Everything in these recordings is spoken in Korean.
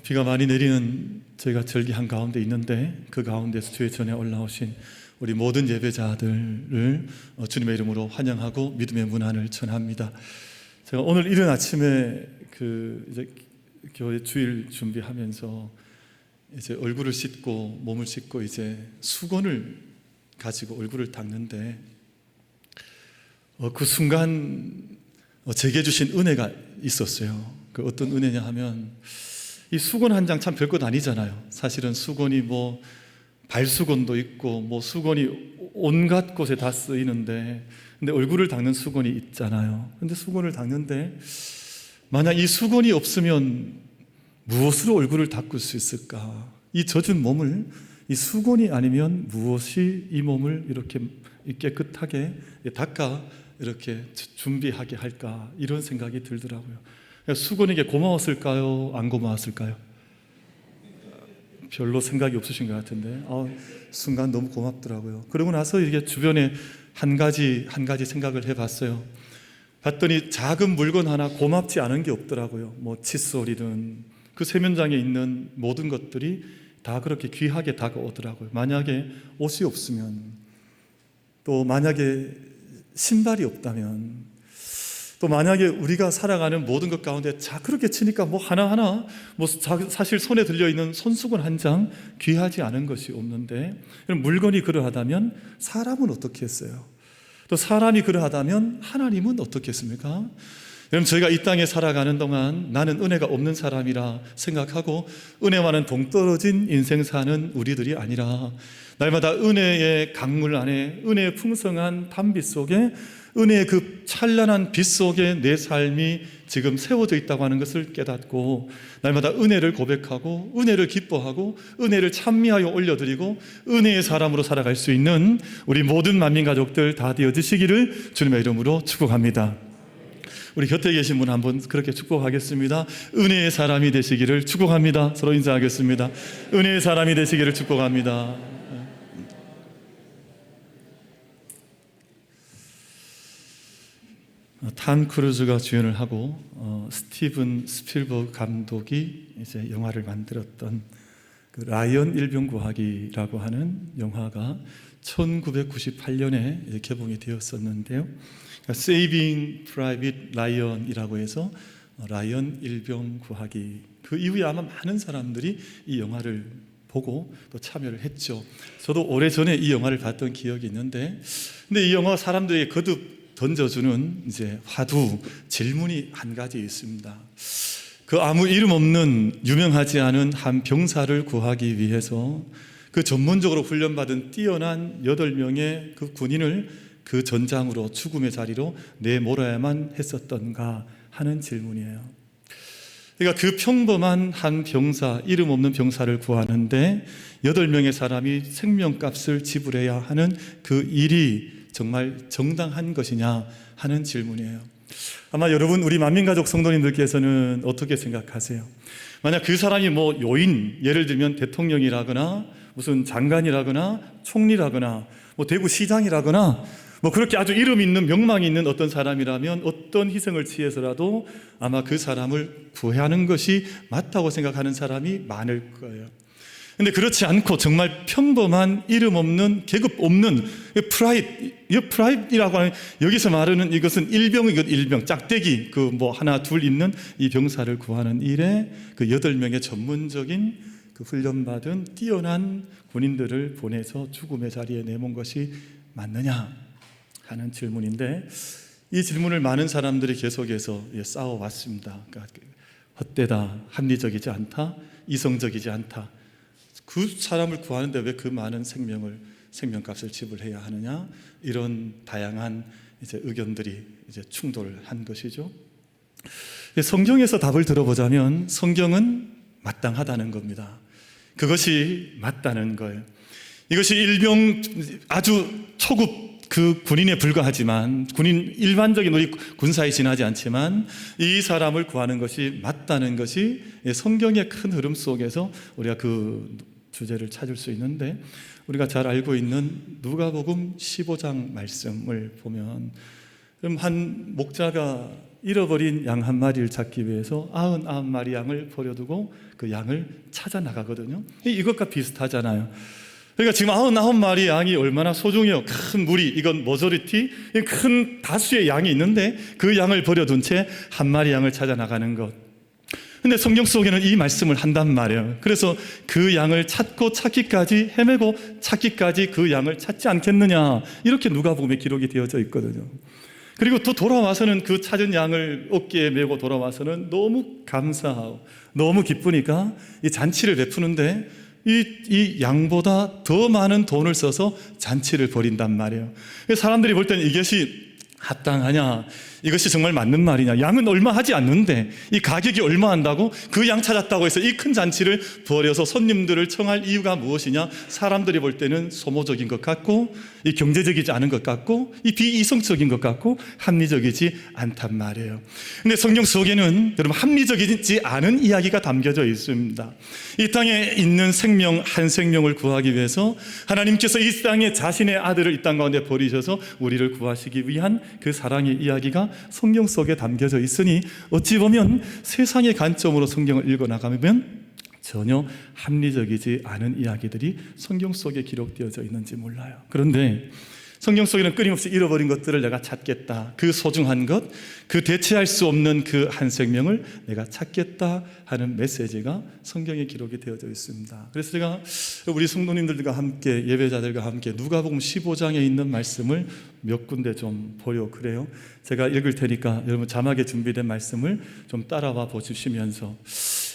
비가 많이 내리는 저희가 절기한 가운데 있는데 그 가운데서 주의 전에 올라오신 우리 모든 예배자들을 주님의 이름으로 환영하고 믿음의 문안을 전합니다. 제가 오늘 이른 아침에 이제 교회 주일 준비하면서 이제 얼굴을 씻고 몸을 씻고 이제 수건을 가지고 얼굴을 닦는데 그 순간 제게 주신 은혜가 있었어요. 그 어떤 은혜냐 하면 이 수건 한 장 참 별것 아니잖아요. 사실은 수건이 뭐 발수건도 있고 뭐 수건이 온갖 곳에 다 쓰이는데, 근데 얼굴을 닦는 수건이 있잖아요. 근데 수건을 닦는데 만약 이 수건이 없으면 무엇으로 얼굴을 닦을 수 있을까? 이 젖은 몸을 이 수건이 아니면 무엇이 이 몸을 이렇게 깨끗하게 닦아 이렇게 준비하게 할까? 이런 생각이 들더라고요. 수건에게 고마웠을까요? 안 고마웠을까요? 별로 생각이 없으신 것 같은데 순간 너무 고맙더라고요. 그러고 나서 이게 주변에 한 가지 생각을 해봤어요. 봤더니 작은 물건 하나 고맙지 않은 게 없더라고요. 뭐 칫솔이든 그 세면장에 있는 모든 것들이 다 그렇게 귀하게 다가오더라고요. 만약에 옷이 없으면, 또 만약에 신발이 없다면, 또 만약에 우리가 살아가는 모든 것 가운데 그렇게 치니까 뭐 하나하나 사실 손에 들려있는 손수건 한 장 귀하지 않은 것이 없는데, 물건이 그러하다면 사람은 어떻게 했어요? 또 사람이 그러하다면 하나님은 어떻게 했습니까? 여러분, 저희가 이 땅에 살아가는 동안 나는 은혜가 없는 사람이라 생각하고 은혜와는 동떨어진 인생 사는 우리들이 아니라 날마다 은혜의 강물 안에, 은혜의 풍성한 담비 속에, 은혜의 그 찬란한 빛 속에 내 삶이 지금 세워져 있다고 하는 것을 깨닫고 날마다 은혜를 고백하고 은혜를 기뻐하고 은혜를 찬미하여 올려드리고 은혜의 사람으로 살아갈 수 있는 우리 모든 만민 가족들 다 되어주시기를 주님의 이름으로 축복합니다. 우리 곁에 계신 분 한번 그렇게 축복하겠습니다. 은혜의 사람이 되시기를 축복합니다. 서로 인사하겠습니다. 은혜의 사람이 되시기를 축복합니다. 탐 크루즈가 주연을 하고 스티븐 스필버그 감독이 이제 영화를 만들었던 그 라이언 일병구하기라고 하는 영화가 1998년에 개봉이 되었었는데요. 그러니까 Saving Private Ryan이라고 해서 라이언 일병구하기, 그 이후에 아마 많은 사람들이 이 영화를 보고 또 참여를 했죠. 저도 오래전에 이 영화를 봤던 기억이 있는데, 근데 이 영화 사람들에게 거듭 던져주는 이제 화두 질문이 한 가지 있습니다. 그 아무 이름 없는 유명하지 않은 한 병사를 구하기 위해서 그 전문적으로 훈련받은 뛰어난 8명의 그 군인을 그 전장으로, 죽음의 자리로 내몰아야만 했었던가 하는 질문이에요. 그러니까 그 평범한 한 병사, 이름 없는 병사를 구하는데 8명의 사람이 생명값을 지불해야 하는 그 일이 정말 정당한 것이냐 하는 질문이에요. 아마 여러분, 우리 만민가족 성도님들께서는 어떻게 생각하세요? 만약 그 사람이 뭐 요인, 예를 들면 대통령이라거나 무슨 장관이라거나 총리라거나 뭐 대구시장이라거나 뭐 그렇게 아주 이름 있는, 명망이 있는 어떤 사람이라면 어떤 희생을 취해서라도 아마 그 사람을 구하는 것이 맞다고 생각하는 사람이 많을 거예요. 근데 그렇지 않고 정말 평범한, 이름 없는, 계급 없는 프라이드이라고 하는, 여기서 말하는 이것은 일병이거든. 일병, 짝대기, 그 뭐 하나 둘 있는 이 병사를 구하는 일에 그 8명의 전문적인 그 훈련받은 뛰어난 군인들을 보내서 죽음의 자리에 내몬 것이 맞느냐 하는 질문인데, 이 질문을 많은 사람들이 계속해서 싸워왔습니다. 그러니까 헛되다, 합리적이지 않다, 이성적이지 않다. 그 사람을 구하는데 왜 그 많은 생명값을 지불해야 하느냐, 이런 다양한 이제 의견들이 이제 충돌한 것이죠. 성경에서 답을 들어보자면 성경은 마땅하다는 겁니다. 그것이 맞다는 거예요. 이것이 일병, 아주 초급 그 군인에 불과하지만, 군인 일반적인 우리 군사에 지나지 않지만 이 사람을 구하는 것이 맞다는 것이 성경의 큰 흐름 속에서 우리가 그 주제를 찾을 수 있는데, 우리가 잘 알고 있는 누가복음 15장 말씀을 보면 그럼 한 목자가 잃어버린 양 한 마리를 찾기 위해서 99마리 양을 버려두고 그 양을 찾아 나가거든요. 이것과 비슷하잖아요. 그러니까 지금 99마리 양이 얼마나 소중해요. 큰 무리, 이건 머저리티, 큰 다수의 양이 있는데 그 양을 버려둔 채 한 마리 양을 찾아 나가는 것. 근데 성경 속에는 이 말씀을 한단 말이에요. 그래서 그 양을 찾고 찾기까지 헤매고 찾기까지 그 양을 찾지 않겠느냐, 이렇게 누가복음에 기록이 되어져 있거든요. 그리고 또 돌아와서는 그 찾은 양을 어깨에 메고 돌아와서는 너무 감사하고 너무 기쁘니까 이 잔치를 베푸는데 이 양보다 더 많은 돈을 써서 잔치를 벌인단 말이에요. 사람들이 볼 때는 이것이 합당하냐, 이것이 정말 맞는 말이냐, 양은 얼마 하지 않는데 이 가격이 얼마 한다고 그 양 찾았다고 해서 이 큰 잔치를 벌여서 손님들을 청할 이유가 무엇이냐. 사람들이 볼 때는 소모적인 것 같고 이 경제적이지 않은 것 같고 이 비이성적인 것 같고 합리적이지 않단 말이에요. 근데 성경 속에는 여러분 합리적이지 않은 이야기가 담겨져 있습니다. 이 땅에 있는 생명 한 생명을 구하기 위해서 하나님께서 이 땅에 자신의 아들을 이 땅 가운데 버리셔서 우리를 구하시기 위한 그 사랑의 이야기가 성경 속에 담겨져 있으니 어찌 보면 세상의 관점으로 성경을 읽어나가면 전혀 합리적이지 않은 이야기들이 성경 속에 기록되어져 있는지 몰라요. 그런데 성경 속에는 끊임없이 잃어버린 것들을 내가 찾겠다, 그 소중한 것, 그 대체할 수 없는 그 한 생명을 내가 찾겠다 하는 메시지가 성경에 기록이 되어져 있습니다. 그래서 제가 우리 성도님들과 함께, 예배자들과 함께 누가복음 15장에 있는 말씀을 몇 군데 좀 보려 그래요. 제가 읽을 테니까 여러분 자막에 준비된 말씀을 좀 따라와 보시면서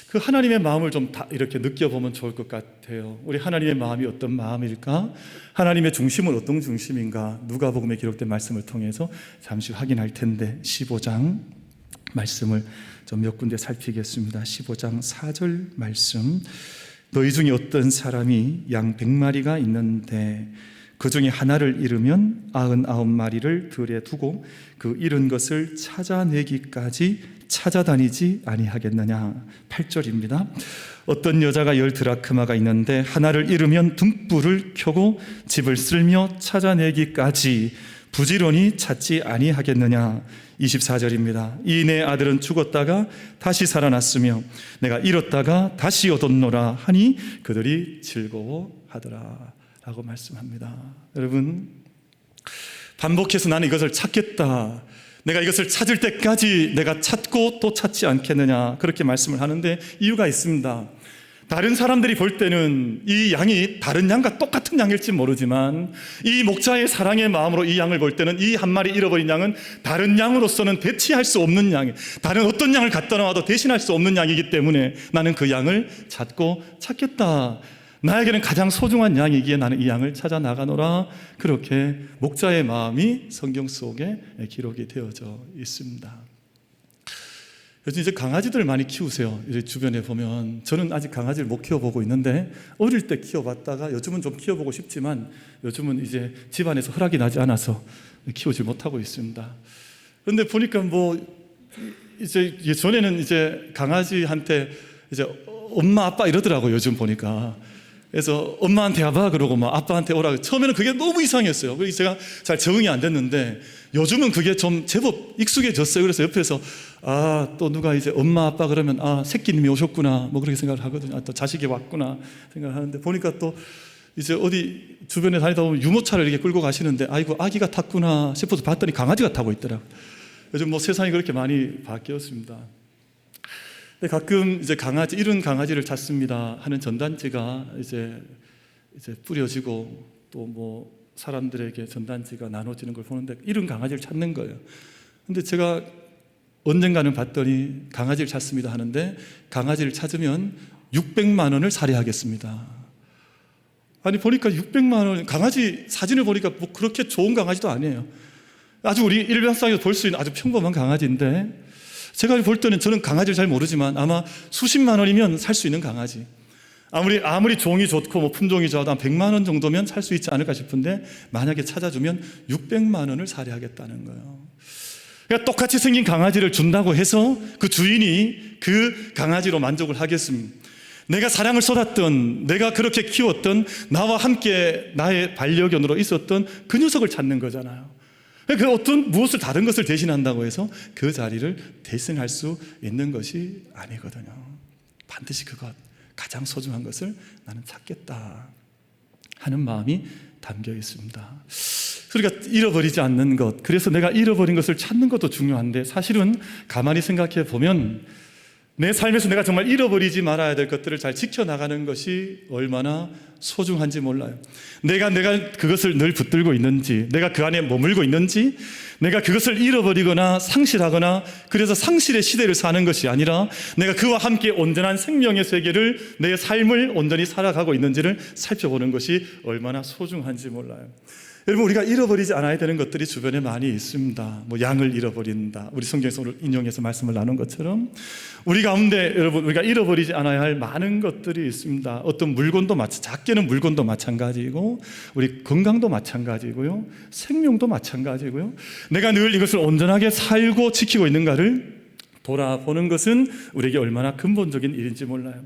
그 하나님의 마음을 좀 다 이렇게 느껴보면 좋을 것 같아요. 우리 하나님의 마음이 어떤 마음일까? 하나님의 중심은 어떤 중심인가? 누가복음에 기록된 말씀을 통해서 잠시 확인할 텐데 15장 말씀을 좀 몇 군데 살피겠습니다. 15장 4절 말씀. 너희 중에 어떤 사람이 양 100마리가 있는데 그 중에 하나를 잃으면 99마리를 들에 두고 그 잃은 것을 찾아내기까지 찾아다니지 아니하겠느냐. 8절입니다. 어떤 여자가 10드라크마가 있는데 하나를 잃으면 등불을 켜고 집을 쓸며 찾아내기까지 부지런히 찾지 아니하겠느냐. 24절입니다. 이 내 아들은 죽었다가 다시 살아났으며 내가 잃었다가 다시 얻었노라 하니 그들이 즐거워하더라 라고 말씀합니다. 여러분, 반복해서 나는 이것을 찾겠다, 내가 이것을 찾을 때까지 내가 찾고 또 찾지 않겠느냐, 그렇게 말씀을 하는데 이유가 있습니다. 다른 사람들이 볼 때는 이 양이 다른 양과 똑같은 양일지 모르지만 이 목자의 사랑의 마음으로 이 양을 볼 때는 이 한 마리 잃어버린 양은 다른 양으로서는 대체할 수 없는 양이, 다른 어떤 양을 갖다 놔도 대신할 수 없는 양이기 때문에 나는 그 양을 찾고 찾겠다, 나에게는 가장 소중한 양이기에 나는 이 양을 찾아 나가노라. 그렇게 목자의 마음이 성경 속에 기록이 되어져 있습니다. 요즘 이제 강아지들 많이 키우세요. 이제 주변에 보면. 저는 아직 강아지를 못 키워보고 있는데 어릴 때 키워봤다가 요즘은 좀 키워보고 싶지만 요즘은 이제 집안에서 허락이 나지 않아서 키우지 못하고 있습니다. 그런데 보니까 이제 예전에는 이제 강아지한테 이제 엄마 아빠 이러더라고요. 요즘 보니까. 그래서 엄마한테 와봐 그러고 막 아빠한테 오라. 처음에는 그게 너무 이상했어요. 그래서 제가 잘 적응이 안 됐는데 요즘은 그게 좀 제법 익숙해졌어요. 그래서 옆에서 또 누가 이제 엄마 아빠 그러면 새끼님이 오셨구나 뭐 그렇게 생각을 하거든요. 또 자식이 왔구나 생각을 하는데 보니까 또 이제 어디 주변에 다니다 보면 유모차를 이렇게 끌고 가시는데 아이고 아기가 탔구나 싶어서 봤더니 강아지가 타고 있더라고요. 요즘 세상이 그렇게 많이 바뀌었습니다. 가끔 이제 잃은 강아지를 찾습니다 하는 전단지가 이제 뿌려지고 또 사람들에게 전단지가 나눠지는 걸 보는데 잃은 강아지를 찾는 거예요. 근데 제가 언젠가는 봤더니 강아지를 찾습니다 하는데 강아지를 찾으면 600만 원을 살해하겠습니다. 아니 보니까 600만 원, 강아지 사진을 보니까 그렇게 좋은 강아지도 아니에요. 아주 우리 일반상에서 볼 수 있는 아주 평범한 강아지인데 제가 볼 때는 저는 강아지를 잘 모르지만 아마 수십만 원이면 살 수 있는 강아지, 아무리 종이 좋고 품종이 좋아도 한 100만 원 정도면 살 수 있지 않을까 싶은데 만약에 찾아주면 600만 원을 살해하겠다는 거예요. 그러니까 똑같이 생긴 강아지를 준다고 해서 그 주인이 그 강아지로 만족을 하겠습니다. 내가 사랑을 쏟았던, 내가 그렇게 키웠던, 나와 함께 나의 반려견으로 있었던 그 녀석을 찾는 거잖아요. 그 어떤 무엇을 다른 것을 대신한다고 해서 그 자리를 대신할 수 있는 것이 아니거든요. 반드시 그것, 가장 소중한 것을 나는 찾겠다 하는 마음이 담겨 있습니다. 우리가 잃어버리지 않는 것, 그래서 내가 잃어버린 것을 찾는 것도 중요한데, 사실은 가만히 생각해 보면 내 삶에서 내가 정말 잃어버리지 말아야 될 것들을 잘 지켜나가는 것이 얼마나 소중한지 몰라요. 내가 그것을 늘 붙들고 있는지, 내가 그 안에 머물고 있는지, 내가 그것을 잃어버리거나 상실하거나 그래서 상실의 시대를 사는 것이 아니라 내가 그와 함께 온전한 생명의 세계를, 내 삶을 온전히 살아가고 있는지를 살펴보는 것이 얼마나 소중한지 몰라요. 여러분, 우리가 잃어버리지 않아야 되는 것들이 주변에 많이 있습니다. 뭐 양을 잃어버린다, 우리 성경에서 오늘 인용해서 말씀을 나눈 것처럼 우리 가운데 여러분, 우리가 잃어버리지 않아야 할 많은 것들이 있습니다. 어떤 물건도 작게는 물건도 마찬가지고, 우리 건강도 마찬가지고요, 생명도 마찬가지고요. 내가 늘 이것을 온전하게 살고 지키고 있는가를 돌아보는 것은 우리에게 얼마나 근본적인 일인지 몰라요.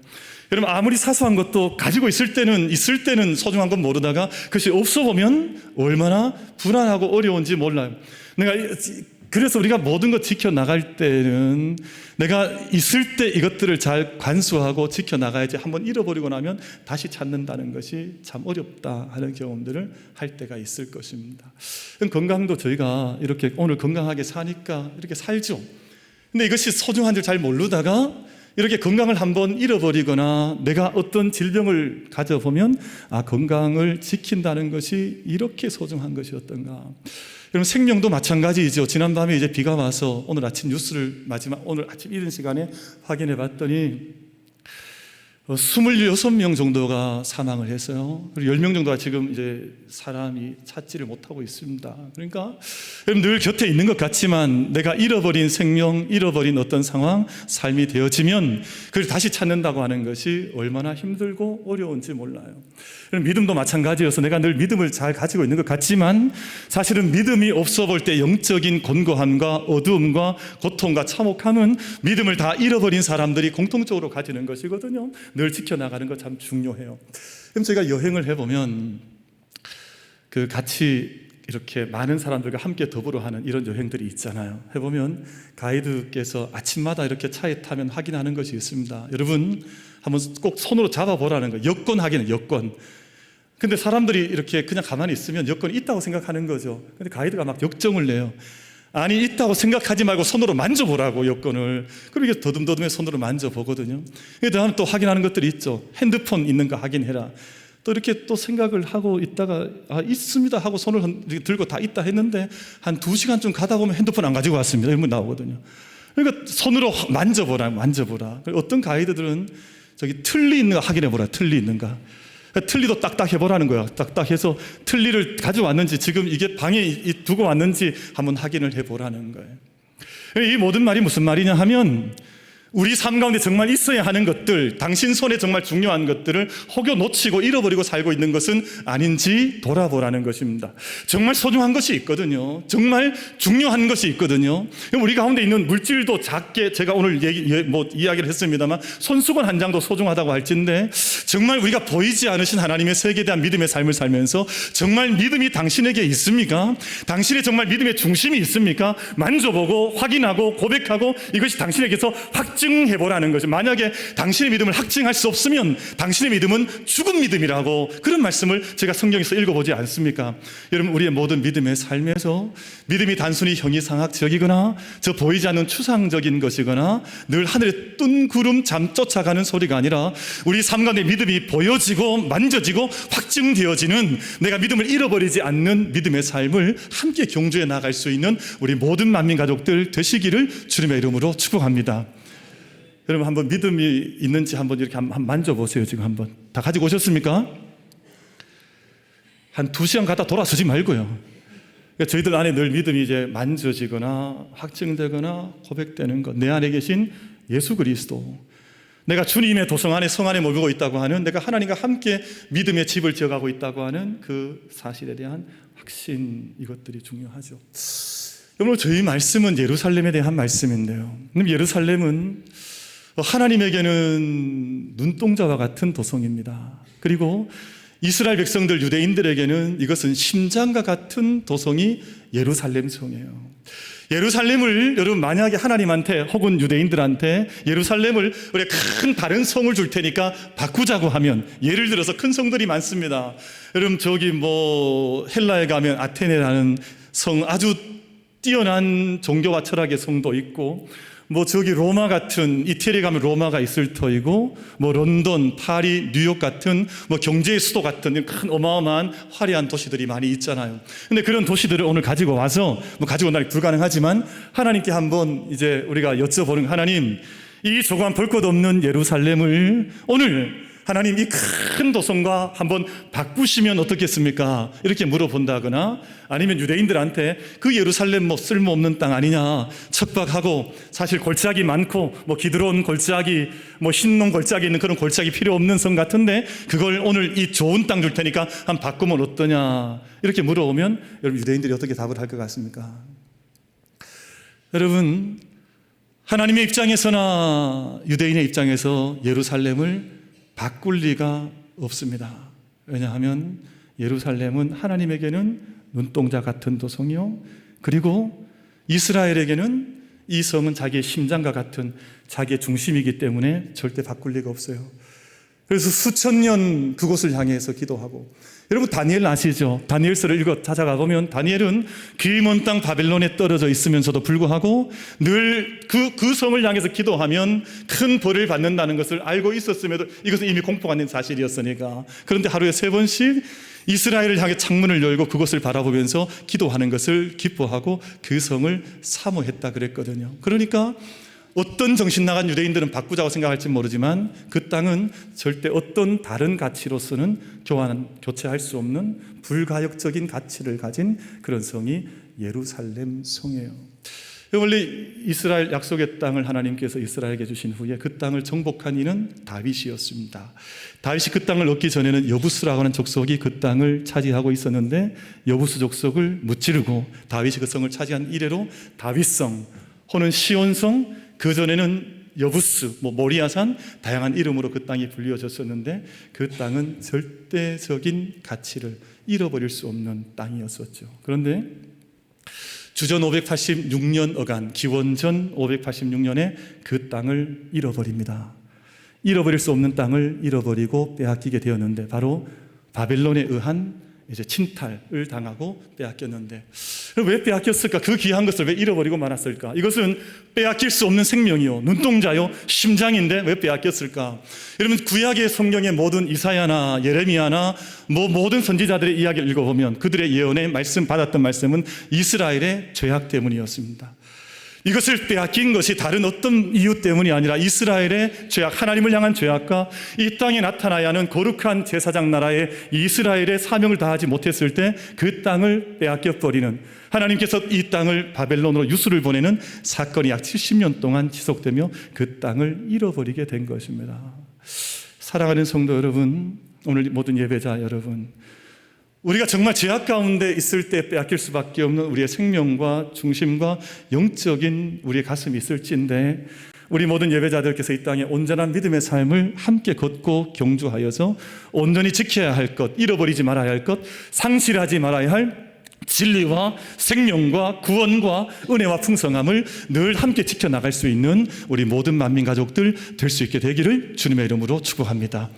여러분, 아무리 사소한 것도 가지고 있을 때는 소중한 건 모르다가 그것이 없어 보면 얼마나 불안하고 어려운지 몰라요. 그래서 우리가 모든 것 지켜나갈 때는 내가 있을 때 이것들을 잘 관수하고 지켜나가야지, 한번 잃어버리고 나면 다시 찾는다는 것이 참 어렵다 하는 경험들을 할 때가 있을 것입니다. 건강도 저희가 이렇게 오늘 건강하게 사니까 이렇게 살죠. 근데 이것이 소중한 줄 잘 모르다가 이렇게 건강을 한번 잃어버리거나 내가 어떤 질병을 가져보면, 건강을 지킨다는 것이 이렇게 소중한 것이었던가. 여러분, 생명도 마찬가지이죠. 지난밤에 이제 비가 와서 오늘 아침 뉴스를 오늘 아침 이른 시간에 확인해 봤더니 26명 정도가 사망을 했어요. 그리고 10명 정도가 지금 이제 사람이 찾지를 못하고 있습니다. 그러니까 여러분, 늘 곁에 있는 것 같지만 내가 잃어버린 생명, 잃어버린 어떤 상황, 삶이 되어지면 그걸 다시 찾는다고 하는 것이 얼마나 힘들고 어려운지 몰라요. 믿음도 마찬가지여서 내가 늘 믿음을 잘 가지고 있는 것 같지만 사실은 믿음이 없어 볼 때 영적인 곤고함과 어두움과 고통과 참혹함은 믿음을 다 잃어버린 사람들이 공통적으로 가지는 것이거든요. 늘 지켜나가는 것 참 중요해요. 그럼 저희가 여행을 해보면 같이 이렇게 많은 사람들과 함께 더불어 하는 이런 여행들이 있잖아요. 해보면 가이드께서 아침마다 이렇게 차에 타면 확인하는 것이 있습니다. 여러분, 한번 꼭 손으로 잡아보라는 거예요. 여권 확인은 여권. 근데 사람들이 이렇게 그냥 가만히 있으면 여권이 있다고 생각하는 거죠. 근데 가이드가 막 역정을 내요. 아니, 있다고 생각하지 말고 손으로 만져보라고, 여권을. 그리고 이게 더듬더듬해 손으로 만져보거든요. 그 다음에 또 확인하는 것들이 있죠. 핸드폰 있는가 확인해라. 또 이렇게 또 생각을 하고 있다가 있습니다 하고 손을 들고 다 있다 했는데 한 2시간쯤 가다 보면 핸드폰 안 가지고 왔습니다 이러면 나오거든요. 그러니까 손으로 만져보라. 어떤 가이드들은 저기 틀리 있는가 확인해보라. 틀리 있는가. 틀리도 딱딱해보라는 거야. 딱딱해서 틀리를 가져왔는지, 지금 이게 방에 두고 왔는지 한번 확인을 해보라는 거예요. 이 모든 말이 무슨 말이냐 하면, 우리 삶 가운데 정말 있어야 하는 것들, 당신 손에 정말 중요한 것들을 혹여 놓치고 잃어버리고 살고 있는 것은 아닌지 돌아보라는 것입니다. 정말 소중한 것이 있거든요. 정말 중요한 것이 있거든요. 우리 가운데 있는 물질도 작게, 제가 오늘 이야기를 했습니다만 손수건 한 장도 소중하다고 할진데, 정말 우리가 보이지 않으신 하나님의 세계에 대한 믿음의 삶을 살면서 정말 믿음이 당신에게 있습니까? 당신의 정말 믿음의 중심이 있습니까? 만져보고 확인하고 고백하고 이것이 당신에게서 확증해보라는 거죠. 만약에 당신의 믿음을 확증할 수 없으면 당신의 믿음은 죽은 믿음이라고, 그런 말씀을 제가 성경에서 읽어보지 않습니까? 여러분, 우리의 모든 믿음의 삶에서 믿음이 단순히 형이상학적이거나 저 보이지 않는 추상적인 것이거나 늘 하늘에 뜬 구름 잠 쫓아가는 소리가 아니라, 우리 삶 가운데 믿음이 보여지고 만져지고 확증되어지는, 내가 믿음을 잃어버리지 않는 믿음의 삶을 함께 경주해 나갈 수 있는 우리 모든 만민 가족들 되시기를 주님의 이름으로 축복합니다. 여러분, 한번 믿음이 있는지 한번 이렇게 한번 만져보세요. 지금 한번 다 가지고 오셨습니까? 한 2시간 갔다 돌아서지 말고요. 그러니까 저희들 안에 늘 믿음이 이제 만져지거나 확증되거나 고백되는 것, 내 안에 계신 예수 그리스도, 내가 주님의 도성 안에, 성 안에 머물고 있다고 하는, 내가 하나님과 함께 믿음의 집을 지어가고 있다고 하는 그 사실에 대한 확신, 이것들이 중요하죠. 여러분, 저희 말씀은 예루살렘에 대한 말씀인데요, 예루살렘은 하나님에게는 눈동자와 같은 도성입니다. 그리고 이스라엘 백성들, 유대인들에게는 이것은 심장과 같은 도성이 예루살렘 성이에요. 예루살렘을 여러분 만약에 하나님한테 혹은 유대인들한테 예루살렘을 우리 큰 다른 성을 줄 테니까 바꾸자고 하면, 예를 들어서 큰 성들이 많습니다. 여러분 저기 뭐 헬라에 가면 아테네라는 성, 아주 뛰어난 종교와 철학의 성도 있고, 뭐 저기 로마 같은, 이태리에 가면 로마가 있을 터이고, 뭐 런던, 파리, 뉴욕 같은 뭐 경제의 수도 같은 큰 어마어마한 화려한 도시들이 많이 있잖아요. 근데 그런 도시들을 오늘 가지고 와서, 뭐 가지고 온다니 불가능하지만 하나님께 한번 이제 우리가 여쭤보는, 하나님, 이 조그만 볼 것 없는 예루살렘을 오늘 하나님 이 큰 도성과 한번 바꾸시면 어떻겠습니까? 이렇게 물어본다거나, 아니면 유대인들한테 그 예루살렘 뭐 쓸모없는 땅 아니냐, 척박하고 사실 골짜기 많고 뭐 기드론 골짜기, 뭐 흰농 골짜기 있는 그런 골짜기 필요 없는 성 같은데 그걸 오늘 이 좋은 땅 줄 테니까 한번 바꾸면 어떠냐, 이렇게 물어보면 여러분 유대인들이 어떻게 답을 할 것 같습니까? 여러분, 하나님의 입장에서나 유대인의 입장에서 예루살렘을 바꿀 리가 없습니다. 왜냐하면 예루살렘은 하나님에게는 눈동자 같은 도성이요, 그리고 이스라엘에게는 이 성은 자기의 심장과 같은 자기의 중심이기 때문에 절대 바꿀 리가 없어요. 그래서 수천 년 그곳을 향해서 기도하고, 여러분 다니엘 아시죠? 다니엘서를 읽어 찾아가 보면 다니엘은 그 먼 땅 바벨론에 떨어져 있으면서도 불구하고 늘 그 성을 향해서 기도하면 큰 벌을 받는다는 것을 알고 있었음에도, 이것은 이미 공포가 된 사실이었으니까, 그런데 하루에 3번씩 이스라엘을 향해 창문을 열고 그것을 바라보면서 기도하는 것을 기뻐하고 그 성을 사모했다 그랬거든요. 그러니까 어떤 정신 나간 유대인들은 바꾸자고 생각할지 모르지만 그 땅은 절대 어떤 다른 가치로서는 교체할 수 없는 불가역적인 가치를 가진 그런 성이 예루살렘 성이에요. 원래 이스라엘 약속의 땅을 하나님께서 이스라엘에게 주신 후에 그 땅을 정복한 이는 다윗이었습니다. 다윗이 그 땅을 얻기 전에는 여부스라고 하는 족속이 그 땅을 차지하고 있었는데, 여부스 족속을 무찌르고 다윗이 그 성을 차지한 이래로 다윗성 혹은 시온성, 그 전에는 여부스, 모리아산, 다양한 이름으로 그 땅이 불리어졌었는데 그 땅은 절대적인 가치를 잃어버릴 수 없는 땅이었었죠. 그런데 주전 586년 어간, 기원전 586년에 그 땅을 잃어버립니다. 잃어버릴 수 없는 땅을 잃어버리고 빼앗기게 되었는데, 바로 바벨론에 의한 이제 침탈을 당하고 빼앗겼는데, 왜 빼앗겼을까? 그 귀한 것을 왜 잃어버리고 말았을까? 이것은 빼앗길 수 없는 생명이요, 눈동자요, 심장인데 왜 빼앗겼을까? 여러분, 구약의 성경의 모든 이사야나 예레미야나 모든 선지자들의 이야기를 읽어보면 그들의 예언의 말씀, 받았던 말씀은 이스라엘의 죄악 때문이었습니다. 이것을 빼앗긴 것이 다른 어떤 이유 때문이 아니라 이스라엘의 죄악, 하나님을 향한 죄악과 이 땅에 나타나야 하는 거룩한 제사장 나라의 이스라엘의 사명을 다하지 못했을 때 그 땅을 빼앗겨버리는, 하나님께서 이 땅을 바벨론으로 유수를 보내는 사건이 약 70년 동안 지속되며 그 땅을 잃어버리게 된 것입니다. 사랑하는 성도 여러분, 오늘 모든 예배자 여러분, 우리가 정말 죄악 가운데 있을 때 빼앗길 수밖에 없는 우리의 생명과 중심과 영적인 우리의 가슴이 있을진데, 우리 모든 예배자들께서 이 땅에 온전한 믿음의 삶을 함께 걷고 경주하여서 온전히 지켜야 할 것, 잃어버리지 말아야 할 것, 상실하지 말아야 할 진리와 생명과 구원과 은혜와 풍성함을 늘 함께 지켜나갈 수 있는 우리 모든 만민 가족들 될 수 있게 되기를 주님의 이름으로 축복합니다.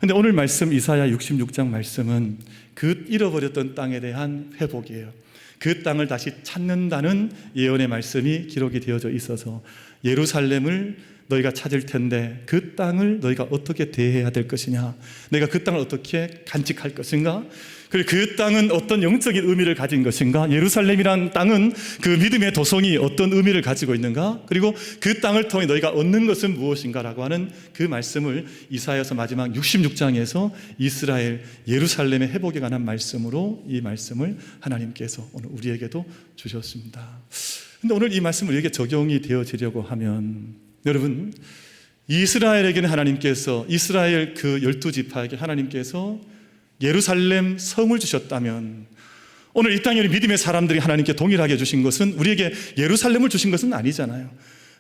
근데 오늘 말씀, 이사야 66장 말씀은 그 잃어버렸던 땅에 대한 회복이에요. 그 땅을 다시 찾는다는 예언의 말씀이 기록이 되어져 있어서, 예루살렘을 너희가 찾을 텐데 그 땅을 너희가 어떻게 대해야 될 것이냐, 너희가 그 땅을 어떻게 간직할 것인가, 그리고 그 땅은 어떤 영적인 의미를 가진 것인가, 예루살렘이라는 땅은 그 믿음의 도성이 어떤 의미를 가지고 있는가, 그리고 그 땅을 통해 너희가 얻는 것은 무엇인가라고 하는 그 말씀을 이사야서 마지막 66장에서 이스라엘 예루살렘의 회복에 관한 말씀으로 이 말씀을 하나님께서 오늘 우리에게도 주셨습니다. 근데 오늘 이 말씀을 우리에게 적용이 되어지려고 하면, 여러분, 이스라엘에게는 하나님께서, 이스라엘 그 12지파에게 하나님께서 예루살렘 성을 주셨다면, 오늘 이 땅에 믿음의 사람들이 하나님께 동일하게 주신 것은, 우리에게 예루살렘을 주신 것은 아니잖아요.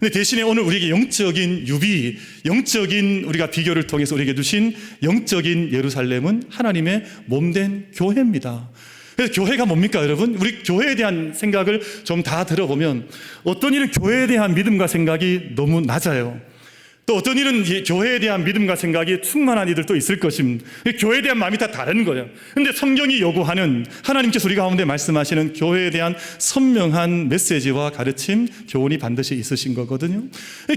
근데 대신에 오늘 우리에게 영적인 유비, 영적인 우리가 비교를 통해서 우리에게 주신 영적인 예루살렘은 하나님의 몸된 교회입니다. 그래서 교회가 뭡니까, 여러분? 우리 교회에 대한 생각을 좀 다 들어보면 어떤 일은 교회에 대한 믿음과 생각이 너무 낮아요. 또 어떤 일은 교회에 대한 믿음과 생각이 충만한 이들도 있을 것입니다. 교회에 대한 마음이 다 다른 거예요. 그런데 성경이 요구하는, 하나님께서 우리 가운데 말씀하시는 교회에 대한 선명한 메시지와 가르침, 교훈이 반드시 있으신 거거든요.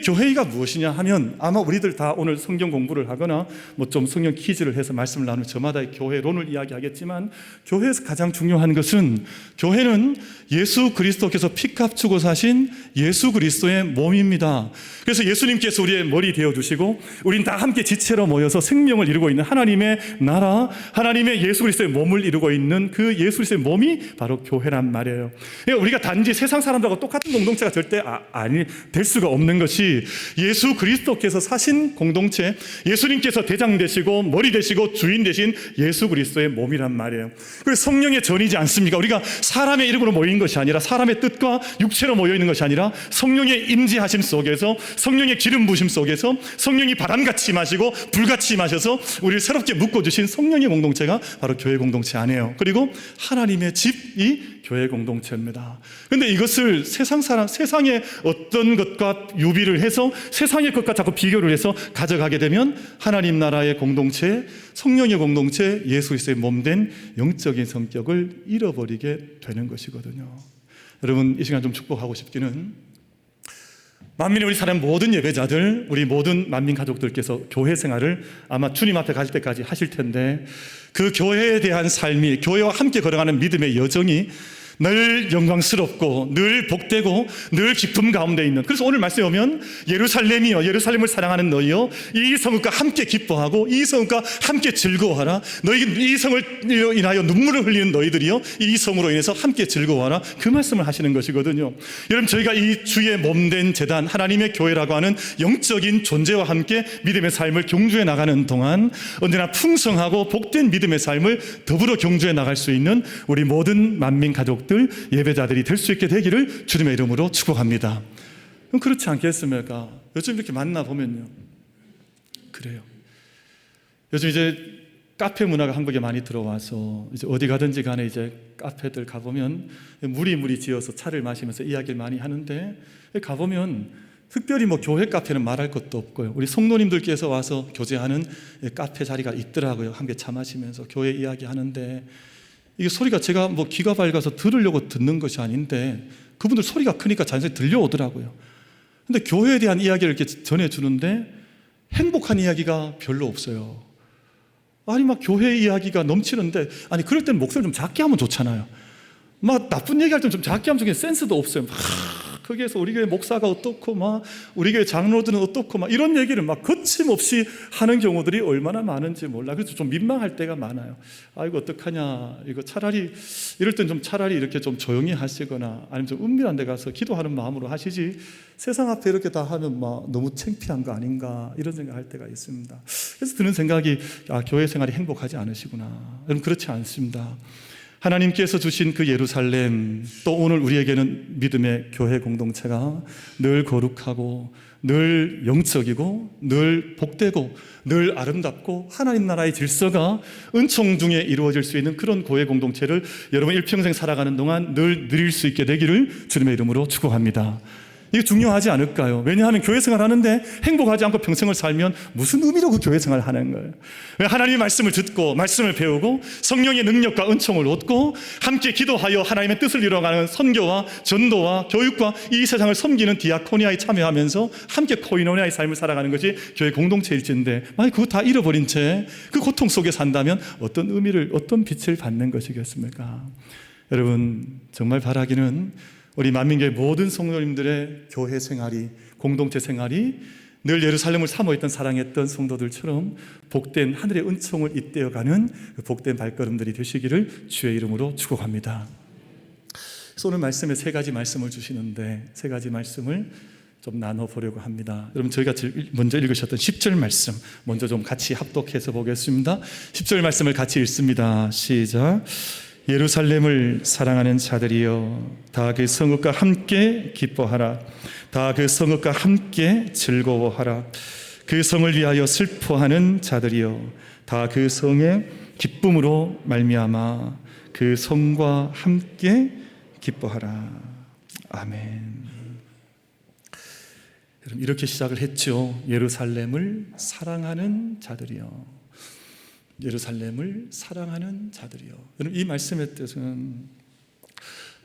교회가 무엇이냐 하면 아마 우리들 다 오늘 성경 공부를 하거나 뭐 좀 성경 퀴즈를 해서 말씀을 나누면 저마다 교회론을 이야기하겠지만, 교회에서 가장 중요한 것은, 교회는 예수 그리스도께서 피값 주고 사신 예수 그리스도의 몸입니다. 그래서 예수님께서 우리의 머리 되어주시고 우린 다 함께 지체로 모여서 생명을 이루고 있는 하나님의 나라, 하나님의 예수 그리스도의 몸을 이루고 있는 그 예수 그리스도의 몸이 바로 교회란 말이에요. 그러니까 우리가 단지 세상 사람들하고 똑같은 공동체가 절대 될 수가 없는 것이, 예수 그리스도께서 사신 공동체, 예수님께서 대장 되시고 머리 되시고 주인 되신 예수 그리스도의 몸이란 말이에요. 그래서 성령의 전이지 않습니까? 우리가 사람의 이름으로 모인 것이 아니라, 사람의 뜻과 육체로 모여 있는 것이 아니라 성령의 임재하심 속에서, 성령의 기름 부심 속에서 성령이 바람같이 마시고 불같이 마셔서 우리를 새롭게 묶어주신 성령의 공동체가 바로 교회 공동체 아니에요. 그리고 하나님의 집이 교회 공동체입니다. 그런데 이것을 세상의 어떤 것과 유비를 해서 세상의 것과 자꾸 비교를 해서 가져가게 되면 하나님 나라의 공동체, 성령의 공동체, 예수 그리스도의 몸된 영적인 성격을 잃어버리게 되는 것이거든요. 여러분, 이 시간 좀 축복하고 싶기는, 만민의 우리 사람 모든 예배자들, 우리 모든 만민 가족들께서 교회 생활을 아마 주님 앞에 갈 때까지 하실 텐데, 그 교회에 대한 삶이, 교회와 함께 걸어가는 믿음의 여정이 늘 영광스럽고 늘 복되고 늘 기쁨 가운데 있는, 그래서 오늘 말씀에 오면 예루살렘이여, 예루살렘을 사랑하는 너희여, 이 성읍과 함께 기뻐하고 이 성읍과 함께 즐거워하라. 너희 이 성을 인하여 눈물을 흘리는 너희들이여, 이 성으로 인해서 함께 즐거워하라. 그 말씀을 하시는 것이거든요. 여러분, 저희가 이 주의 몸된 제단, 하나님의 교회라고 하는 영적인 존재와 함께 믿음의 삶을 경주해 나가는 동안 언제나 풍성하고 복된 믿음의 삶을 더불어 경주해 나갈 수 있는 우리 모든 만민 가족, 예배자들이 될 수 있게 되기를 주님의 이름으로 축복합니다. 그럼 그렇지 않겠습니까? 요즘 이렇게 만나보면요, 그래요. 요즘 이제 카페 문화가 한국에 많이 들어와서 이제 어디 가든지 간에 이제 카페들 가보면 무리무리 지어서 차를 마시면서 이야기를 많이 하는데, 가보면 특별히 뭐 교회 카페는 말할 것도 없고요, 우리 성도님들께서 와서 교제하는 카페 자리가 있더라고요. 함께 차 마시면서 교회 이야기하는데, 이게 소리가 제가 뭐 귀가 밝아서 들으려고 듣는 것이 아닌데 그분들 소리가 크니까 자연스레 들려오더라고요. 근데 교회에 대한 이야기를 이렇게 전해주는데 행복한 이야기가 별로 없어요. 아니 막 교회 이야기가 넘치는데, 아니 그럴 때는 목소리를 좀 작게 하면 좋잖아요. 막 나쁜 얘기할 때는 좀 작게 하면 좋겠는데 센스도 없어요. 막 거기에서 우리 교회 목사가 어떻고 막 우리 교회 장로들은 어떻고 막 이런 얘기를 막 거침없이 하는 경우들이 얼마나 많은지 몰라. 그래서 좀 민망할 때가 많아요. 아 이거 어떡하냐, 이거 차라리 이럴 땐 좀 차라리 이렇게 좀 조용히 하시거나 아니면 좀 은밀한 데 가서 기도하는 마음으로 하시지, 세상 앞에 이렇게 다 하면 막 너무 창피한 거 아닌가 이런 생각할 때가 있습니다. 그래서 드는 생각이, 아 교회 생활이 행복하지 않으시구나. 여러분, 그렇지 않습니다. 하나님께서 주신 그 예루살렘, 또 오늘 우리에게는 믿음의 교회 공동체가 늘 거룩하고 늘 영적이고 늘 복되고 늘 아름답고 하나님 나라의 질서가 은총 중에 이루어질 수 있는 그런 교회 공동체를 여러분 일평생 살아가는 동안 늘 누릴 수 있게 되기를 주님의 이름으로 축복합니다. 이게 중요하지 않을까요? 왜냐하면 교회 생활 하는데 행복하지 않고 평생을 살면 무슨 의미로 그 교회 생활을 하는 거예요? 왜 하나님의 말씀을 듣고 말씀을 배우고 성령의 능력과 은총을 얻고 함께 기도하여 하나님의 뜻을 이루어가는 선교와 전도와 교육과 이 세상을 섬기는 디아코니아에 참여하면서 함께 코이노니아의 삶을 살아가는 것이 교회 공동체일진데, 만약 그거 다 잃어버린 채 그 고통 속에 산다면 어떤 의미를, 어떤 빛을 받는 것이겠습니까? 여러분, 정말 바라기는 우리 만민교회 모든 성도님들의 교회 생활이, 공동체 생활이 늘 예루살렘을 사모했던, 사랑했던 성도들처럼 복된 하늘의 은총을 잇대어가는 복된 발걸음들이 되시기를 주의 이름으로 축복합니다. 그래서 오늘 말씀에 세 가지 말씀을 주시는데, 세 가지 말씀을 좀 나눠보려고 합니다. 여러분, 저희가 먼저 읽으셨던 10절 말씀 먼저 좀 같이 합독해서 보겠습니다. 10절 말씀을 같이 읽습니다. 시작. 예루살렘을 사랑하는 자들이여 다 그 성읍과 함께 기뻐하라. 다 그 성읍과 함께 즐거워하라. 그 성을 위하여 슬퍼하는 자들이여 다 그 성의 기쁨으로 말미암아 그 성과 함께 기뻐하라. 아멘. 여러분, 이렇게 시작을 했죠. 예루살렘을 사랑하는 자들이여. 예루살렘을 사랑하는 자들이여. 여러분, 이 말씀의 뜻은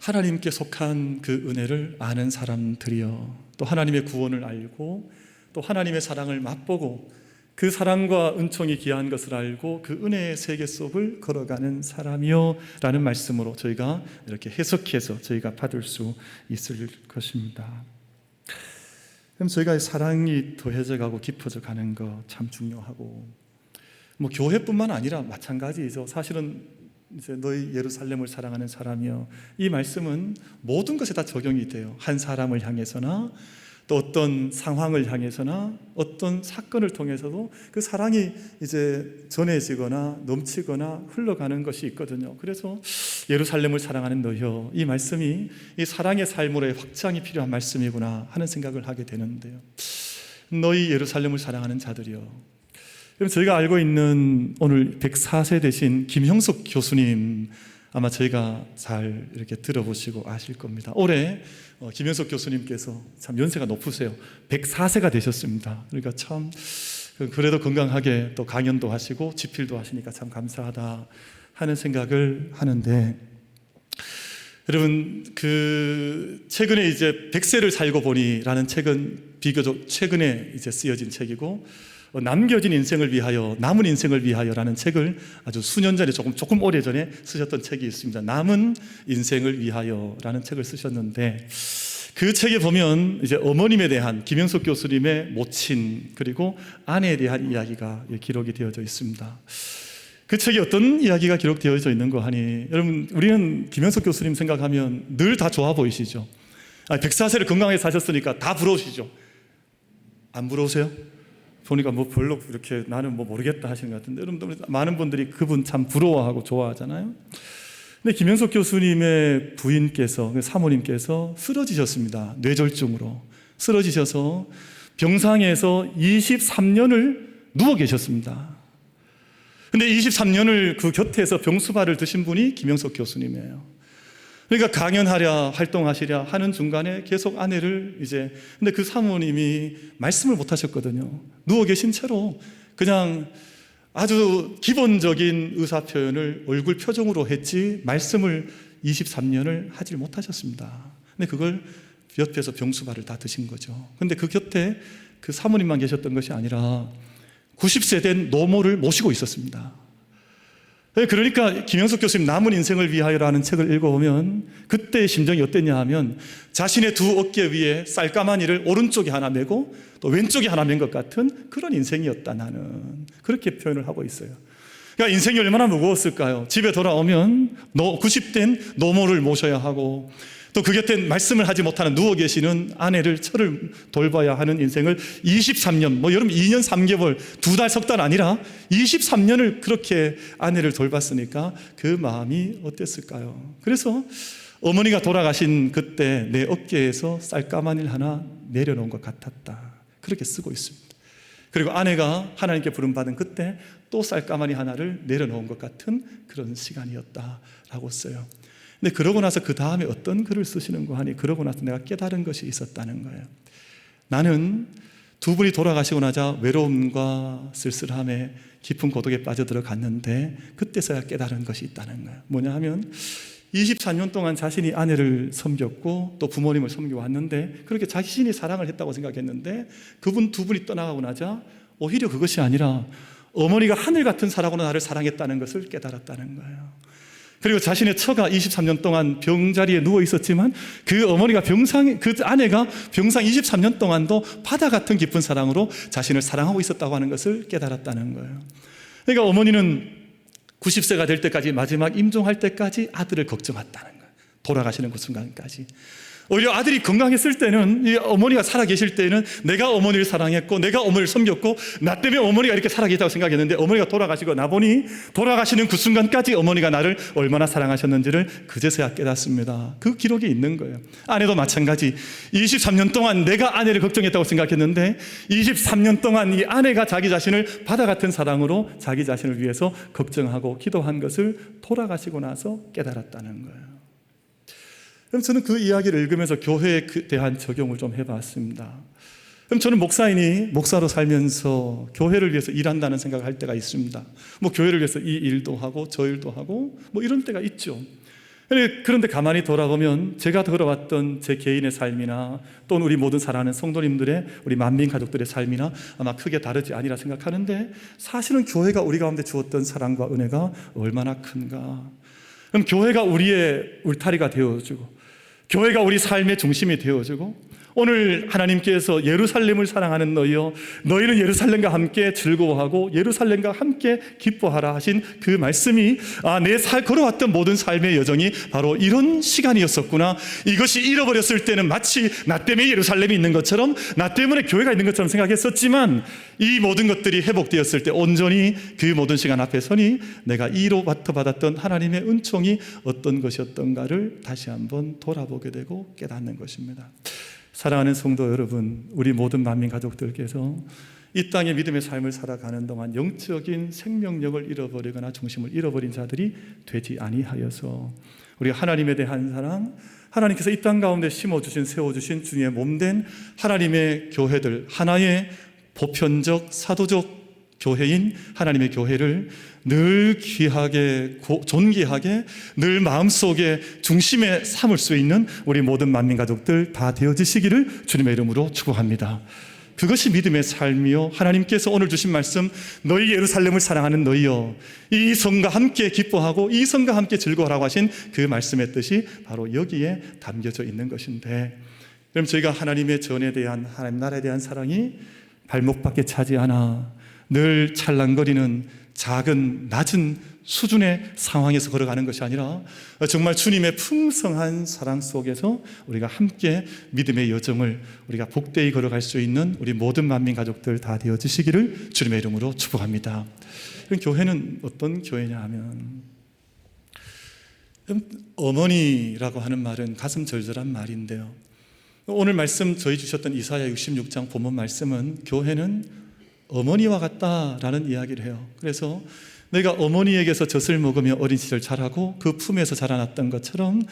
하나님께 속한 그 은혜를 아는 사람들이여, 또 하나님의 구원을 알고 또 하나님의 사랑을 맛보고 그 사랑과 은총이 귀한 것을 알고 그 은혜의 세계 속을 걸어가는 사람이여 라는 말씀으로 저희가 이렇게 해석해서 저희가 받을 수 있을 것입니다. 그럼 저희가 사랑이 더해져 가고 깊어져 가는 거 참 중요하고, 교회뿐만 아니라 마찬가지이죠. 사실은 이제 너희 예루살렘을 사랑하는 사람이여, 이 말씀은 모든 것에 다 적용이 돼요. 한 사람을 향해서나 또 어떤 상황을 향해서나 어떤 사건을 통해서도 그 사랑이 이제 전해지거나 넘치거나 흘러가는 것이 있거든요. 그래서 예루살렘을 사랑하는 너희여, 이 말씀이 이 사랑의 삶으로의 확장이 필요한 말씀이구나 하는 생각을 하게 되는데요. 너희 예루살렘을 사랑하는 자들이여, 그럼 저희가 알고 있는 오늘 104세 되신 김형숙 교수님, 아마 저희가 잘 이렇게 들어보시고 아실 겁니다. 올해 김형숙 교수님께서 참 연세가 높으세요. 104세가 되셨습니다. 그러니까 참 그래도 건강하게 또 강연도 하시고 집필도 하시니까 참 감사하다 하는 생각을 하는데, 여러분, 그 최근에 이제 100세를 살고 보니라는 책은 비교적 최근에 이제 쓰여진 책이고, 남겨진 인생을 위하여, 남은 인생을 위하여라는 책을 아주 수년 전에 조금 오래전에 쓰셨던 책이 있습니다. 남은 인생을 위하여라는 책을 쓰셨는데, 그 책에 보면 이제 어머님에 대한, 김형숙 교수님의 모친 그리고 아내에 대한 이야기가 기록이 되어져 있습니다. 그 책에 어떤 이야기가 기록되어져 있는 거 하니, 여러분, 우리는 김형숙 교수님 생각하면 늘 다 좋아 보이시죠? 104세를 건강하게 사셨으니까 다 부러우시죠? 안 부러우세요? 보니까 별로 이렇게 나는 모르겠다 하시는 것 같은데, 여러분, 많은 분들이 그분 참 부러워하고 좋아하잖아요. 근데 김형숙 교수님의 부인께서, 사모님께서 쓰러지셨습니다. 뇌졸중으로 쓰러지셔서 병상에서 23년을 누워 계셨습니다. 근데 23년을 그 곁에서 병수발을 드신 분이 김형숙 교수님이에요. 그러니까 강연하랴 활동하시랴 하는 중간에 계속 아내를 근데 그 사모님이 말씀을 못 하셨거든요. 누워 계신 채로 그냥 아주 기본적인 의사 표현을 얼굴 표정으로 했지 말씀을 23년을 하질 못하셨습니다. 근데 그걸 옆에서 병수발을 다 드신 거죠. 근데 그 곁에 그 사모님만 계셨던 것이 아니라 90세 된 노모를 모시고 있었습니다. 그러니까 김형숙 교수님 남은 인생을 위하여라는 책을 읽어보면 그때의 심정이 어땠냐 하면, 자신의 두 어깨 위에 쌀가마니를 오른쪽에 하나 메고 또 왼쪽에 하나 맨 것 같은 그런 인생이었다, 나는. 그렇게 표현을 하고 있어요. 그러니까 인생이 얼마나 무거웠을까요? 집에 돌아오면 90된 노모를 모셔야 하고, 또 그 곁에 말씀을 하지 못하는 누워 계시는 아내를 철을 돌봐야 하는 인생을 23년, 여러분 2년 3개월, 2달, 석 달 아니라 23년을 그렇게 아내를 돌봤으니까 그 마음이 어땠을까요? 그래서 어머니가 돌아가신 그때 내 어깨에서 쌀가마니를 하나 내려놓은 것 같았다, 그렇게 쓰고 있습니다. 그리고 아내가 하나님께 부름받은 그때 또 쌀가마니 하나를 내려놓은 것 같은 그런 시간이었다라고 써요. 근데 그러고 나서 그 다음에 어떤 글을 쓰시는가 하니, 그러고 나서 내가 깨달은 것이 있었다는 거예요. 나는 두 분이 돌아가시고 나자 외로움과 쓸쓸함에 깊은 고독에 빠져들어갔는데, 그때서야 깨달은 것이 있다는 거예요. 뭐냐 하면 24년 동안 자신이 아내를 섬겼고 또 부모님을 섬겨왔는데, 그렇게 자신이 사랑을 했다고 생각했는데 그분 두 분이 떠나가고 나자 오히려 그것이 아니라 어머니가 하늘 같은 사랑으로 나를 사랑했다는 것을 깨달았다는 거예요. 그리고 자신의 처가 23년 동안 병자리에 누워 있었지만 그 어머니가 그 아내가 병상 23년 동안도 바다 같은 깊은 사랑으로 자신을 사랑하고 있었다고 하는 것을 깨달았다는 거예요. 그러니까 어머니는 90세가 될 때까지, 마지막 임종할 때까지 아들을 걱정했다는 거예요. 돌아가시는 그 순간까지. 오히려 아들이 건강했을 때는, 이 어머니가 살아계실 때는 내가 어머니를 사랑했고 내가 어머니를 섬겼고 나 때문에 어머니가 이렇게 살아계셨다고 생각했는데, 어머니가 돌아가시고 나보니 돌아가시는 그 순간까지 어머니가 나를 얼마나 사랑하셨는지를 그제서야 깨닫습니다. 그 기록이 있는 거예요. 아내도 마찬가지. 23년 동안 내가 아내를 걱정했다고 생각했는데 23년 동안 이 아내가 자기 자신을 바다 같은 사랑으로 자기 자신을 위해서 걱정하고 기도한 것을 돌아가시고 나서 깨달았다는 거예요. 그럼 저는 그 이야기를 읽으면서 교회에 대한 적용을 좀 해봤습니다. 그럼 저는 목사이니 목사로 살면서 교회를 위해서 일한다는 생각을 할 때가 있습니다. 뭐 교회를 위해서 이 일도 하고 저 일도 하고 뭐 이런 때가 있죠. 그런데 가만히 돌아보면 제가 걸어왔던 제 개인의 삶이나 또는 우리 모든 사랑하는 성도님들의, 우리 만민 가족들의 삶이나 아마 크게 다르지 아니라 생각하는데, 사실은 교회가 우리 가운데 주었던 사랑과 은혜가 얼마나 큰가. 그럼 교회가 우리의 울타리가 되어주고 교회가 우리 삶의 중심이 되어주고, 오늘 하나님께서 예루살렘을 사랑하는 너희여, 너희는 예루살렘과 함께 즐거워하고 예루살렘과 함께 기뻐하라 하신 그 말씀이, 내 걸어왔던 모든 삶의 여정이 바로 이런 시간이었었구나. 이것이 잃어버렸을 때는 마치 나 때문에 예루살렘이 있는 것처럼, 나 때문에 교회가 있는 것처럼 생각했었지만, 이 모든 것들이 회복되었을 때 온전히 그 모든 시간 앞에 서니 내가 이로부터 받았던 하나님의 은총이 어떤 것이었던가를 다시 한번 돌아보게 되고 깨닫는 것입니다. 사랑하는 성도 여러분, 우리 모든 만민 가족들께서 이 땅의 믿음의 삶을 살아가는 동안 영적인 생명력을 잃어버리거나 중심을 잃어버린 자들이 되지 아니하여서, 우리 하나님에 대한 사랑, 하나님께서 이 땅 가운데 심어주신, 세워주신 주님의 몸된 하나님의 교회들, 하나의 보편적 사도적 교회인 하나님의 교회를 늘 귀하게 존귀하게 늘 마음속에 중심에 삼을 수 있는 우리 모든 만민 가족들 다 되어지시기를 주님의 이름으로 축복합니다. 그것이 믿음의 삶이요, 하나님께서 오늘 주신 말씀, 너희 예루살렘을 사랑하는 너희여, 이 성과 함께 기뻐하고 이 성과 함께 즐거워하라고 하신 그 말씀의 뜻이 바로 여기에 담겨져 있는 것인데, 그럼 저희가 하나님의 전에 대한, 하나님 나라에 대한 사랑이 발목밖에 차지 않아 늘 찰랑거리는 작은 낮은 수준의 상황에서 걸어가는 것이 아니라 정말 주님의 풍성한 사랑 속에서 우리가 함께 믿음의 여정을 우리가 복되이 걸어갈 수 있는 우리 모든 만민 가족들 다 되어지시기를 주님의 이름으로 축복합니다. 그럼 교회는 어떤 교회냐 하면, 어머니라고 하는 말은 가슴 절절한 말인데요, 오늘 말씀 저희 주셨던 이사야 66장 본문 말씀은 교회는 어머니와 같다라는 이야기를 해요. 그래서 너희가 어머니에게서 젖을 먹으며 어린 시절 자라고 그 품에서 자라났던 것처럼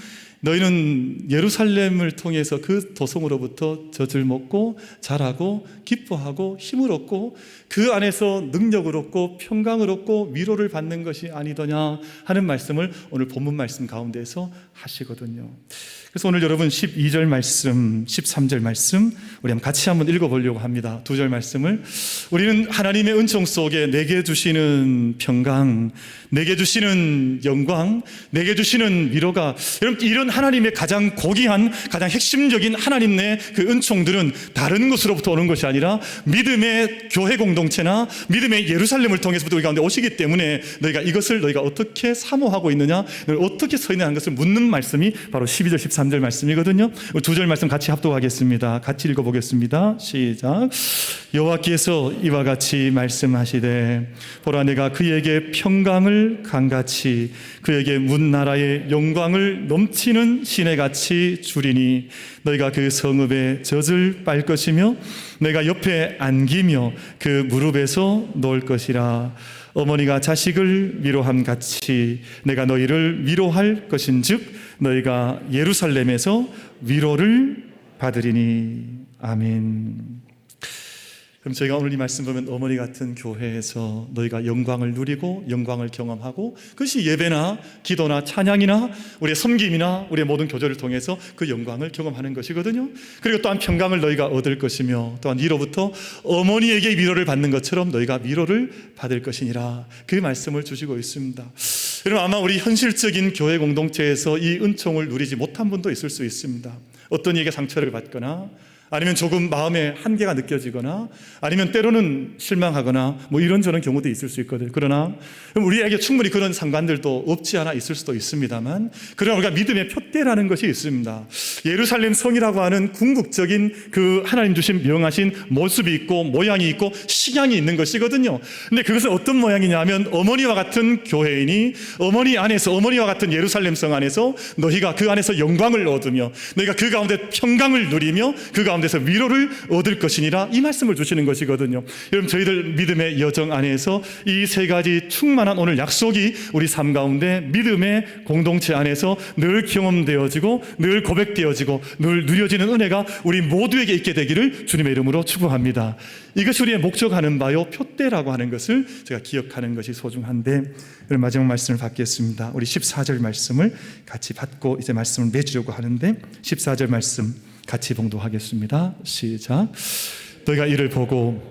너희는 예루살렘을 통해서 그 도성으로부터 젖을 먹고 자라고 기뻐하고 힘을 얻고 그 안에서 능력을 얻고 평강을 얻고 위로를 받는 것이 아니더냐 하는 말씀을 오늘 본문 말씀 가운데에서 하시거든요. 그래서 오늘 여러분 12절 말씀, 13절 말씀 우리 같이 한번 읽어보려고 합니다. 2절 말씀을, 우리는 하나님의 은총 속에 내게 주시는 평강, 내게 주시는 영광, 내게 주시는 위로가, 여러분 이런 하나님의 가장 고귀한, 가장 핵심적인 하나님 내 그 은총들은 다른 것으로부터 오는 것이 아니라 믿음의 교회 공동체나 믿음의 예루살렘을 통해서부터 우리 가운데 오시기 때문에 너희가 이것을 너희가 어떻게 사모하고 있느냐, 어떻게 서 있느냐 하는 것을 묻는 말씀이 바로 12절 13절 말씀이거든요. 2절 말씀 같이 합독하겠습니다. 같이 읽어보겠습니다. 시작. 여호와께서 이와 같이 말씀하시되, 보라 내가 그에게 평강을 강같이 그에게 문 나라의 영광을 넘치는 시내같이 주리니 너희가 그 성읍의 젖을 빨 것이며 내가 옆에 안기며 그 무릎에서 놓을 것이라. 어머니가 자식을 위로함 같이 내가 너희를 위로할 것인즉 너희가 예루살렘에서 위로를 받으리니. 아멘. 그럼 저희가 오늘 이 말씀 보면 어머니 같은 교회에서 너희가 영광을 누리고 영광을 경험하고, 그것이 예배나 기도나 찬양이나 우리의 섬김이나 우리의 모든 교제를 통해서 그 영광을 경험하는 것이거든요. 그리고 또한 평강을 너희가 얻을 것이며 또한 이로부터 어머니에게 위로를 받는 것처럼 너희가 위로를 받을 것이니라, 그 말씀을 주시고 있습니다. 여러분 아마 우리 현실적인 교회 공동체에서 이 은총을 누리지 못한 분도 있을 수 있습니다. 어떤 이에게 상처를 받거나 아니면 조금 마음에 한계가 느껴지거나 아니면 때로는 실망하거나 뭐 이런저런 경우도 있을 수 있거든요. 그러나 우리에게 충분히 그런 상관들도 없지 않아 있을 수도 있습니다만, 그러나 우리가 믿음의 푯대라는 것이 있습니다. 예루살렘 성이라고 하는 궁극적인 그 하나님 주신 명하신 모습이 있고 모양이 있고 식양이 있는 것이거든요. 근데 그것은 어떤 모양이냐면, 어머니와 같은 교회인이 어머니 안에서, 어머니와 같은 예루살렘 성 안에서 너희가 그 안에서 영광을 얻으며 너희가 그 가운데 평강을 누리며 그 가운데서 위로를 얻을 것이니라, 이 말씀을 주시는 것이거든요. 여러분, 저희들 믿음의 여정 안에서 이 세 가지 충만한 오늘 약속이 우리 삶 가운데 믿음의 공동체 안에서 늘 경험되어지고 늘 고백되어지고 늘 누려지는 은혜가 우리 모두에게 있게 되기를 주님의 이름으로 축복합니다. 이것이 우리의 목적하는 바요 푯대라고 하는 것을 제가 기억하는 것이 소중한데, 오늘 마지막 말씀을 받겠습니다. 우리 14절 말씀을 같이 받고 이제 말씀을 맺으려고 하는데, 14절 말씀 같이 봉독하겠습니다. 시작. 너희가 이를 보고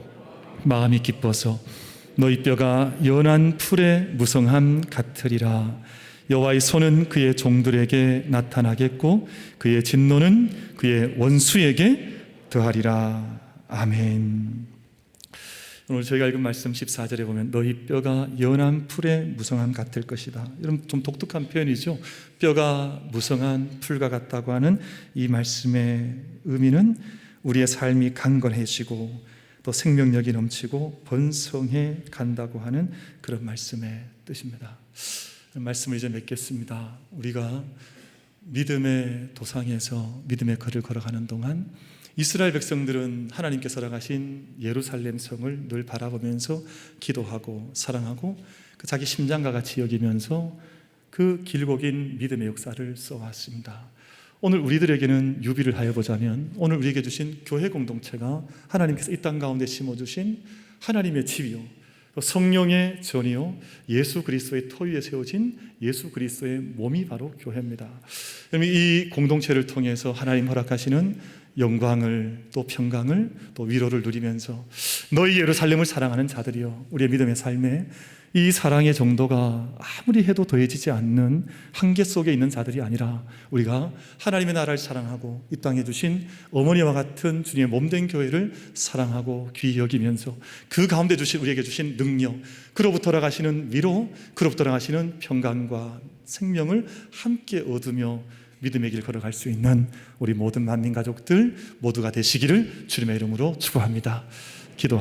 마음이 기뻐서 너희 뼈가 연한 풀의 무성함 같으리라. 여호와의 손은 그의 종들에게 나타나겠고 그의 진노는 그의 원수에게 더하리라. 아멘. 오늘 저희가 읽은 말씀 14절에 보면 너희 뼈가 연한 풀의 무성함 같을 것이다. 이런 좀 독특한 표현이죠. 뼈가 무성한 풀과 같다고 하는 이 말씀의 의미는 우리의 삶이 강건해지고 또 생명력이 넘치고 번성해 간다고 하는 그런 말씀의 뜻입니다. 말씀을 이제 맺겠습니다. 우리가 믿음의 도상에서 믿음의 걸을 걸어가는 동안 이스라엘 백성들은 하나님께서 허락하신 예루살렘 성을 늘 바라보면서 기도하고 사랑하고 그 자기 심장과 같이 여기면서 그 길고 긴 믿음의 역사를 써왔습니다. 오늘 우리들에게는 유비를 하여 보자면, 오늘 우리에게 주신 교회 공동체가 하나님께서 이 땅 가운데 심어주신 하나님의 집이요 성령의 전이요 예수 그리스도의 터 위에 세워진 예수 그리스도의 몸이 바로 교회입니다. 이 공동체를 통해서 하나님 허락하시는 영광을 또 평강을 또 위로를 누리면서 너희 예루살렘을 사랑하는 자들이요, 우리의 믿음의 삶에 이 사랑의 정도가 아무리 해도 더해지지 않는 한계 속에 있는 자들이 아니라 우리가 하나님의 나라를 사랑하고 이 땅에 주신 어머니와 같은 주님의 몸된 교회를 사랑하고 귀히 여기면서 그 가운데 주신 우리에게 주신 능력, 그로부터 나가시는 위로, 그로부터 나가시는 평강과 생명을 함께 얻으며 믿음의 길 걸어갈 수 있는 우리 모든 만민 가족들 모두가 되시기를 주님의 이름으로 축복합니다. 기도합니다.